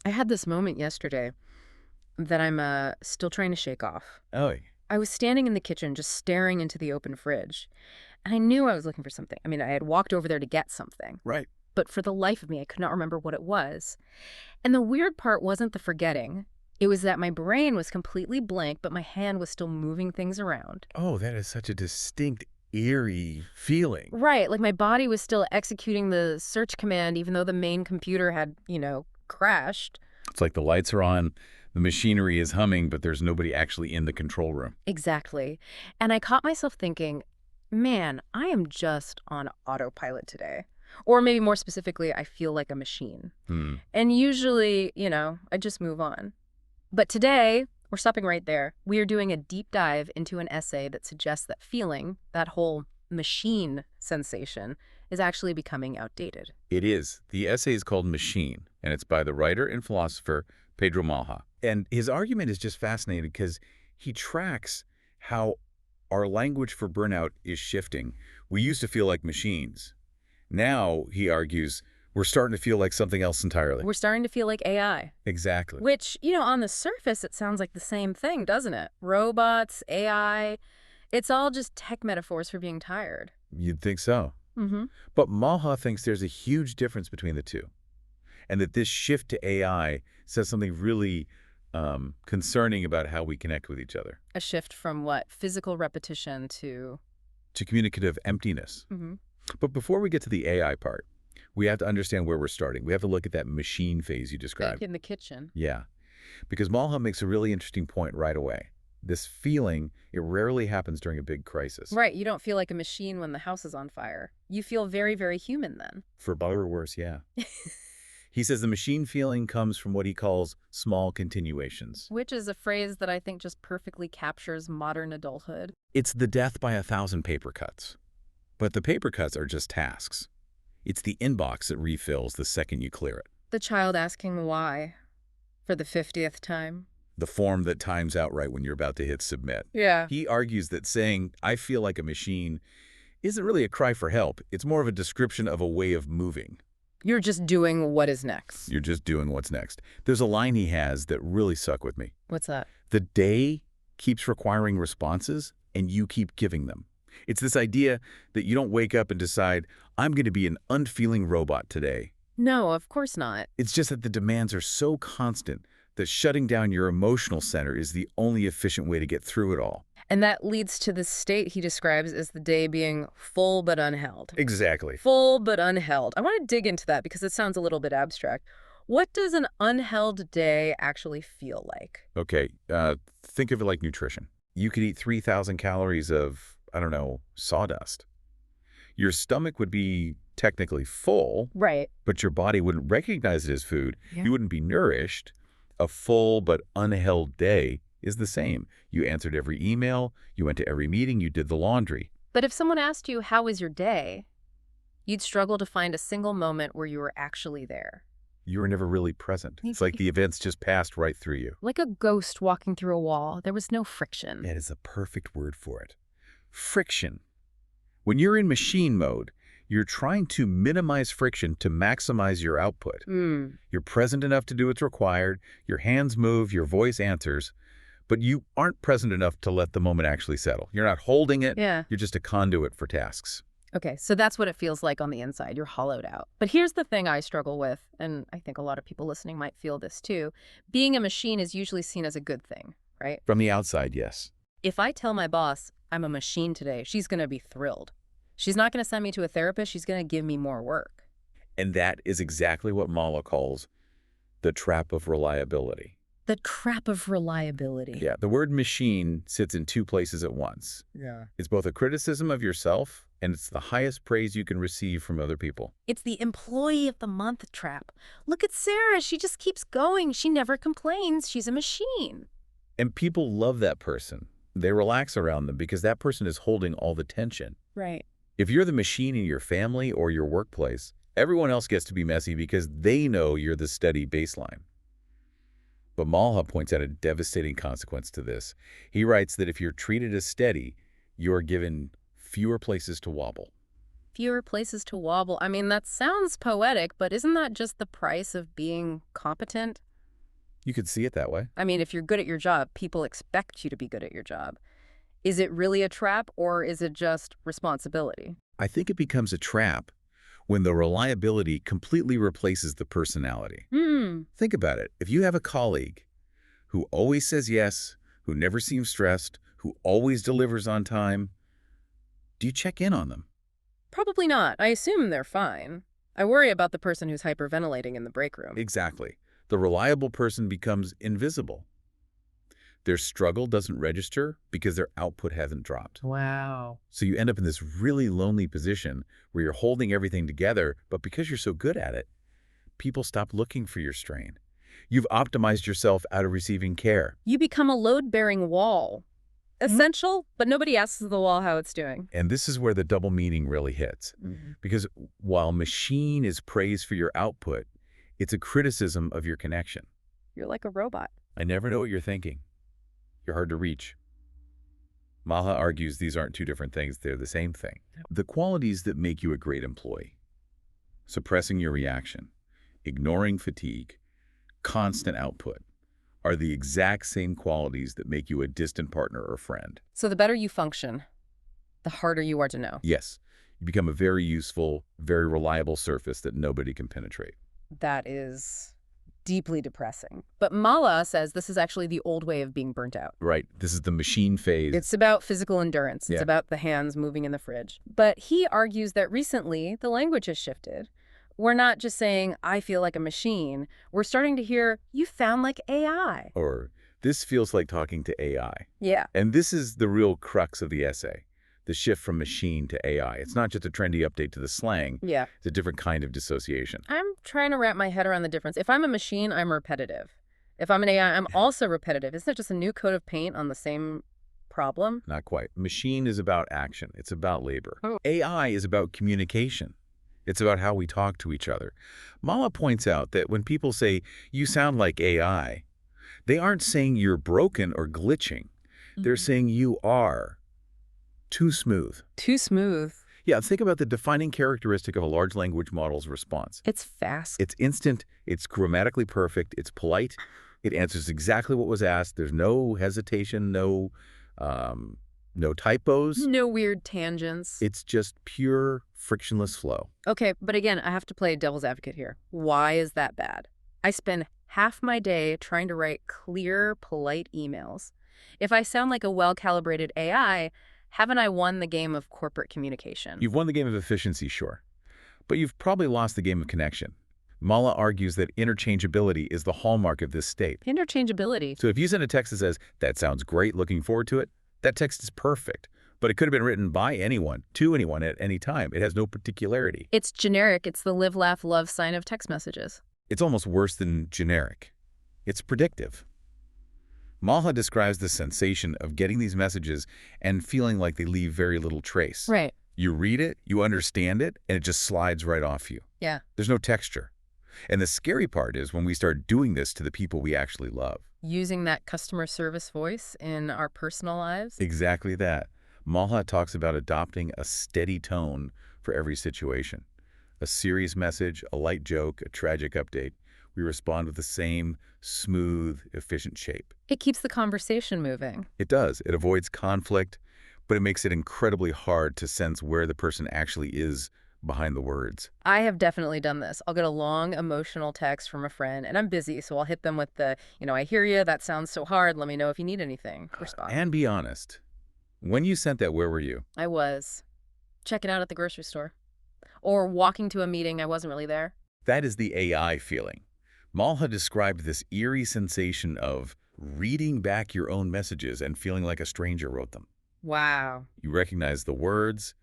I had this moment yesterday that I'm still trying to shake off. Oh, I was standing in the kitchen just staring into the open fridge, and I knew I was looking for something. I mean, I had walked over there to get something, right. but for the life of me, I could not remember what it was. And the weird part wasn't the forgetting. It was that my brain was completely blank, but my hand was still moving things around. Oh, that is such a distinct, eerie feeling. Right, like my body was still executing the search command even though the main computer had, crashed. It's like the lights are on, the machinery is humming, but there's nobody actually in the control room. Exactly. And I caught myself thinking, man, I am just on autopilot today. Or maybe more specifically, I feel like a machine. Hmm. And usually, I just move on. But today, we're stopping right there. We are doing a deep dive into an essay that suggests that feeling, that whole machine sensation, is actually becoming outdated. It is. The essay is called Machine, and it's by the writer and philosopher Pedro Malha. And his argument is just fascinating because he tracks how our language for burnout is shifting. We used to feel like machines. Now, he argues, we're starting to feel like something else entirely. We're starting to feel like AI. Exactly. Which, on the surface, it sounds like the same thing, doesn't it? Robots, AI, it's all just tech metaphors for being tired. You'd think so. Mm-hmm. But Malha thinks there's a huge difference between the two, and that this shift to AI says something really concerning about how we connect with each other, A shift from what? Physical repetition to... to communicative emptiness. Mm-hmm. But before we get to the AI part, we have to understand where we're starting. We have to look at that machine phase you Back described. in the kitchen. Yeah, because Malha makes a really interesting point right away. This feeling, it rarely happens during a big crisis. Right, you don't feel like a machine when the house is on fire. You feel very, very human then. For better or worse, yeah. He says the machine feeling comes from what he calls small continuations. Which is a phrase that I think just perfectly captures modern adulthood. It's the death by 1,000 paper cuts. But the paper cuts are just tasks. It's the inbox that refills the second you clear it. The child asking why for the 50th time. The form that times out right when you're about to hit submit. Yeah. He argues that saying, I feel like a machine, isn't really a cry for help. It's more of a description of a way of moving. You're just doing what is next. You're just doing what's next. There's a line he has that really stuck with me. What's that? The day keeps requiring responses, and you keep giving them. It's this idea that you don't wake up and decide, I'm going to be an unfeeling robot today. No, of course not. It's just that the demands are so constant that shutting down your emotional center is the only efficient way to get through it all. And that leads to the state he describes as the day being full but unheld. Exactly. Full but unheld. I want to dig into that because it sounds a little bit abstract. What does an unheld day actually feel like? Okay, think of it like nutrition. You could eat 3,000 calories of, I don't know, sawdust. Your stomach would be technically full, Right. but your body wouldn't recognize it as food. Yeah. You wouldn't be nourished. A full but unheld day is the same. You answered every email, you went to every meeting, you did the laundry. But if someone asked you, how was your day? You'd struggle to find a single moment where you were actually there. You were never really present. It's like the events just passed right through you. Like a ghost walking through a wall. There was no friction. That is a perfect word for it. Friction. When you're in machine mode, you're trying to minimize friction to maximize your output. You're present enough to do what's required, your hands move, your voice answers, but you aren't present enough to let the moment actually settle. You're not holding it, Yeah. you're just a conduit for tasks. Okay, so that's what it feels like on the inside. You're hollowed out. But here's the thing I struggle with, and I think a lot of people listening might feel this too. Being a machine is usually seen as a good thing, right? From the outside, yes. If I tell my boss I'm a machine today, she's going to be thrilled. She's not going to send me to a therapist. She's going to give me more work. And that is exactly what Mala calls the trap of reliability. The trap of reliability. Yeah, the word machine sits in two places at once. Yeah. It's both a criticism of yourself, and it's the highest praise you can receive from other people. It's the employee of the month trap. Look at Sarah. She just keeps going. She never complains. She's a machine. And people love that person. They relax around them because that person is holding all the tension. Right. If you're the machine in your family or your workplace, everyone else gets to be messy because they know you're the steady baseline. But Malha points out a devastating consequence to this. He writes that if you're treated as steady, you're given fewer places to wobble. Fewer places to wobble. I mean, that sounds poetic, but isn't that just the price of being competent? You could see it that way. I mean, if you're good at your job, people expect you to be good at your job. Is it really a trap, or is it just responsibility? I think it becomes a trap when the reliability completely replaces the personality. Hmm. Think about it. If you have a colleague who always says yes, who never seems stressed, who always delivers on time, do you check in on them? Probably not. I assume they're fine. I worry about the person who's hyperventilating in the break room. Exactly. The reliable person becomes invisible. Their struggle doesn't register because their output hasn't dropped. Wow. So you end up in this really lonely position where you're holding everything together, but because you're so good at it, people stop looking for your strain. You've optimized yourself out of receiving care. You become a load-bearing wall. Essential, but nobody asks the wall how it's doing. And this is where the double meaning really hits. Because while machine is praise for your output, it's a criticism of your connection. You're like a robot. I never know what you're thinking. You're hard to reach. Maha argues these aren't two different things, they're the same thing. The qualities that make you a great employee: suppressing your reaction, ignoring fatigue, constant output, are the exact same qualities that make you a distant partner or friend. So the better you function, the harder you are to know. Yes, you become a very useful, very reliable surface that nobody can penetrate. That is deeply depressing. But Mala says this is actually the old way of being burnt out. Right. This is the machine phase. It's about physical endurance. It's Yeah. about the hands moving in the fridge. But he argues that recently the language has shifted. We're not just saying, I feel like a machine. We're starting to hear, you sound like AI. Or, this feels like talking to AI. Yeah. And this is the real crux of the essay, the shift from machine to AI. It's not just a trendy update to the slang. Yeah. It's a different kind of dissociation. I'm trying to wrap my head around the difference. If I'm a machine, I'm repetitive. If I'm an AI, I'm also repetitive. Isn't it just a new coat of paint on the same problem? Not quite. Machine is about action. It's about labor. Oh. AI is about communication. It's about how we talk to each other. Mala points out that when people say, you sound like AI, they aren't saying you're broken or glitching. They're saying you are too smooth. Too smooth. Yeah, think about the defining characteristic of a large language model's response. It's fast. It's instant, it's grammatically perfect, it's polite, it answers exactly what was asked, there's no hesitation, no typos. No weird tangents. It's just pure, frictionless flow. Okay, but again, I have to play devil's advocate here. Why is that bad? I spend half my day trying to write clear, polite emails. If I sound like a well-calibrated AI, haven't I won the game of corporate communication? You've won the game of efficiency, sure, but you've probably lost the game of connection. Mala argues that interchangeability is the hallmark of this state. Interchangeability. So if you send a text that says, that sounds great, looking forward to it, that text is perfect. But it could have been written by anyone, to anyone at any time. It has no particularity. It's generic. It's the live, laugh, love sign of text messages. It's almost worse than generic. It's predictive. Malha describes the sensation of getting these messages and feeling like they leave very little trace. Right. You read it, you understand it, and it just slides right off you. Yeah. There's no texture. And the scary part is when we start doing this to the people we actually love. Using that customer service voice in our personal lives. Exactly that. Malha talks about adopting a steady tone for every situation. A serious message, a light joke, a tragic update. We respond with the same smooth, efficient shape. It keeps the conversation moving. It does. It avoids conflict, but it makes it incredibly hard to sense where the person actually is behind the words. I have definitely done this. I'll get a long emotional text from a friend, and I'm busy, so I'll hit them with the, I hear you, that sounds so hard, let me know if you need anything response. And be honest. When you sent that, where were you? I was checking out at the grocery store. Or walking to a meeting, I wasn't really there. That is the AI feeling. Malha described this eerie sensation of reading back your own messages and feeling like a stranger wrote them. Wow. You recognize the words,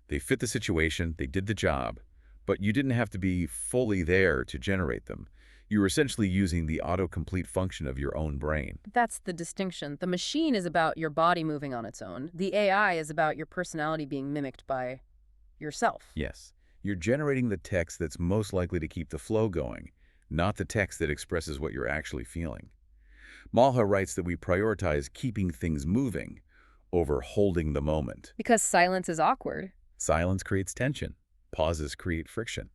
they fit the situation, they did the job, but you didn't have to be fully there to generate them. You were essentially using the autocomplete function of your own brain. That's the distinction. The machine is about your body moving on its own. The AI is about your personality being mimicked by yourself. Yes, you're generating the text that's most likely to keep the flow going, not the text that expresses what you're actually feeling. Malha writes that we prioritize keeping things moving over holding the moment. Because silence is awkward. Silence creates tension. Pauses create friction.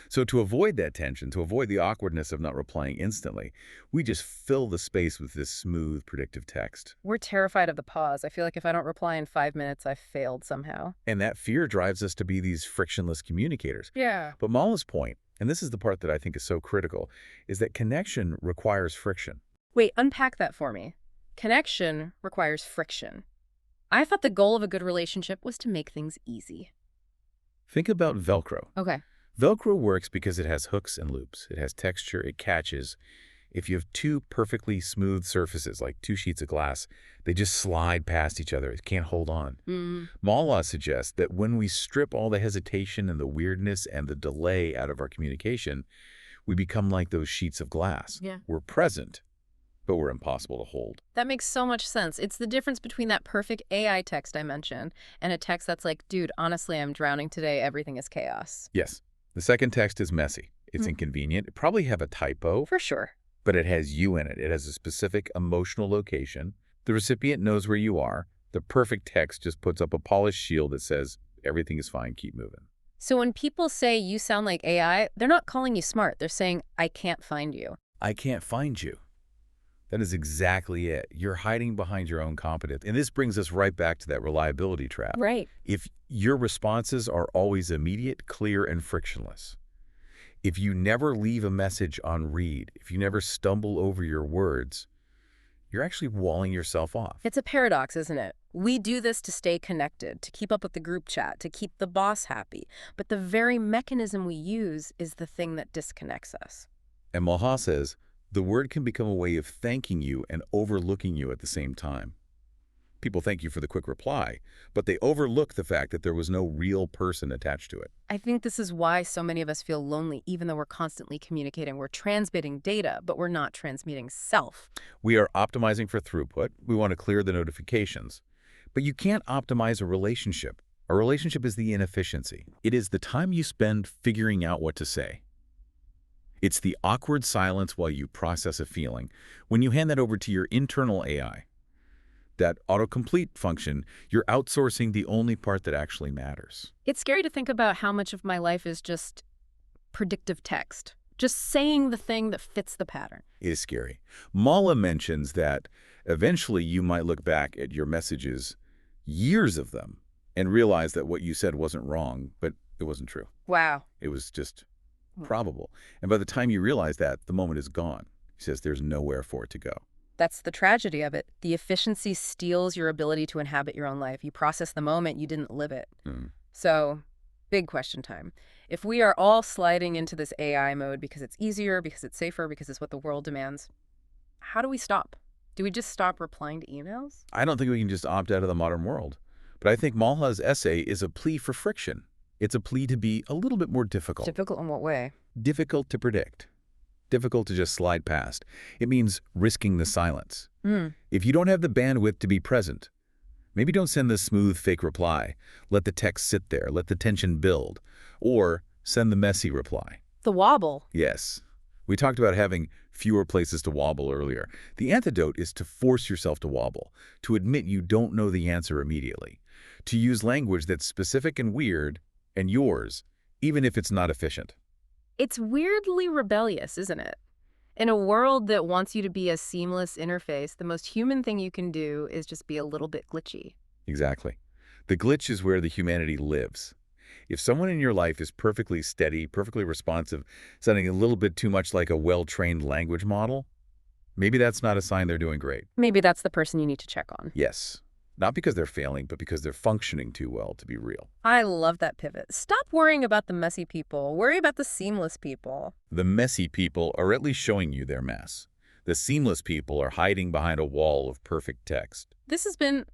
So to avoid that tension, to avoid the awkwardness of not replying instantly, we just fill the space with this smooth, predictive text. We're terrified of the pause. I feel like if I don't reply in 5 minutes, I've failed somehow. And that fear drives us to be these frictionless communicators. Yeah. But Mala's point, and this is the part that I think is so critical, is that connection requires friction. Wait, unpack that for me. Connection requires friction. I thought the goal of a good relationship was to make things easy. Think about Velcro. Okay. Velcro works because it has hooks and loops. It has texture, it catches. If you have two perfectly smooth surfaces, like two sheets of glass, they just slide past each other. It can't hold on. Mala suggests that when we strip all the hesitation and the weirdness and the delay out of our communication, we become like those sheets of glass. Yeah. We're present, but we're impossible to hold. That makes so much sense. It's the difference between that perfect AI text I mentioned and a text that's like, dude, honestly, I'm drowning today. Everything is chaos. Yes. The second text is messy. It's inconvenient. It probably have a typo, For sure. but it has you in it. It has a specific emotional location. The recipient knows where you are. The perfect text just puts up a polished shield that says, everything is fine, keep moving. So when people say you sound like AI, they're not calling you smart. They're saying, I can't find you. I can't find you. That is exactly it. You're hiding behind your own competence. And this brings us right back to that reliability trap. Right. If your responses are always immediate, clear, and frictionless, if you never leave a message on read, if you never stumble over your words, you're actually walling yourself off. It's a paradox, isn't it? We do this to stay connected, to keep up with the group chat, to keep the boss happy. But the very mechanism we use is the thing that disconnects us. And Malha says, the word can become a way of thanking you and overlooking you at the same time. People thank you for the quick reply, but they overlook the fact that there was no real person attached to it. I think this is why so many of us feel lonely, even though we're constantly communicating. We're transmitting data, but we're not transmitting self. We are optimizing for throughput. We want to clear the notifications. But you can't optimize a relationship. A relationship is the inefficiency. It is the time you spend figuring out what to say. It's the awkward silence while you process a feeling. When you hand that over to your internal AI, that autocomplete function, you're outsourcing the only part that actually matters. It's scary to think about how much of my life is just predictive text, just saying the thing that fits the pattern. It is scary. Mala mentions that eventually you might look back at your messages, years of them, and realize that what you said wasn't wrong, but it wasn't true. Wow. It was just probable. And by the time you realize that, the moment is gone. He says there's nowhere for it to go. That's the tragedy of it. The efficiency steals your ability to inhabit your own life. You process the moment, you didn't live it. So, big question time. If we are all sliding into this AI mode because it's easier, because it's safer, because it's what the world demands, how do we stop? Do we just stop replying to emails? I don't think we can just opt out of the modern world. But I think Malha's essay is a plea for friction. It's a plea to be a little bit more difficult. Difficult in what way? Difficult to predict. Difficult to just slide past. It means risking the silence. If you don't have the bandwidth to be present, maybe don't send the smooth fake reply. Let the text sit there. Let the tension build. Or send the messy reply. The wobble. Yes. We talked about having fewer places to wobble earlier. The antidote is to force yourself to wobble, to admit you don't know the answer immediately, to use language that's specific and weird and yours, even if it's not efficient. It's weirdly rebellious, isn't it? In a world that wants you to be a seamless interface, the most human thing you can do is just be a little bit glitchy. Exactly. The glitch is where the humanity lives. If someone in your life is perfectly steady, perfectly responsive, sounding a little bit too much like a well-trained language model, maybe that's not a sign they're doing great. Maybe that's the person you need to check on. Yes. Not because they're failing, but because they're functioning too well to be real. I love that pivot. Stop worrying about the messy people. Worry about the seamless people. The messy people are at least showing you their mess. The seamless people are hiding behind a wall of perfect text. This has been,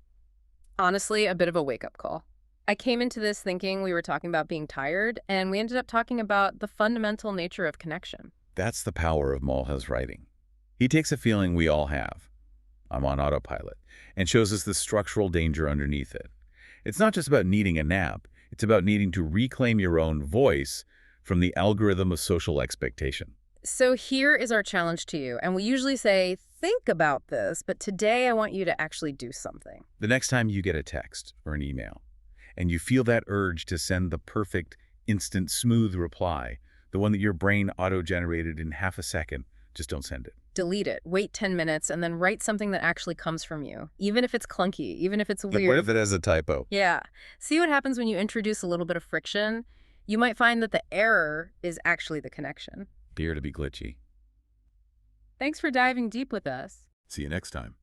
honestly, a bit of a wake-up call. I came into this thinking we were talking about being tired, and we ended up talking about the fundamental nature of connection. That's the power of Malha's writing. He takes a feeling we all have, I'm on autopilot, and shows us the structural danger underneath it. It's not just about needing a nap. It's about needing to reclaim your own voice from the algorithm of social expectation. So here is our challenge to you. And we usually say, think about this, but today I want you to actually do something. The next time you get a text or an email, and you feel that urge to send the perfect, instant, smooth reply, The one that your brain auto-generated in half a second. Just don't send it. Delete it, wait 10 minutes, and then write something that actually comes from you, even if it's clunky, even if it's Like, weird. what if it has a typo? Yeah. See what happens when you introduce a little bit of friction? You might find that the error is actually the connection. Appear to be glitchy. Thanks for diving deep with us. See you next time.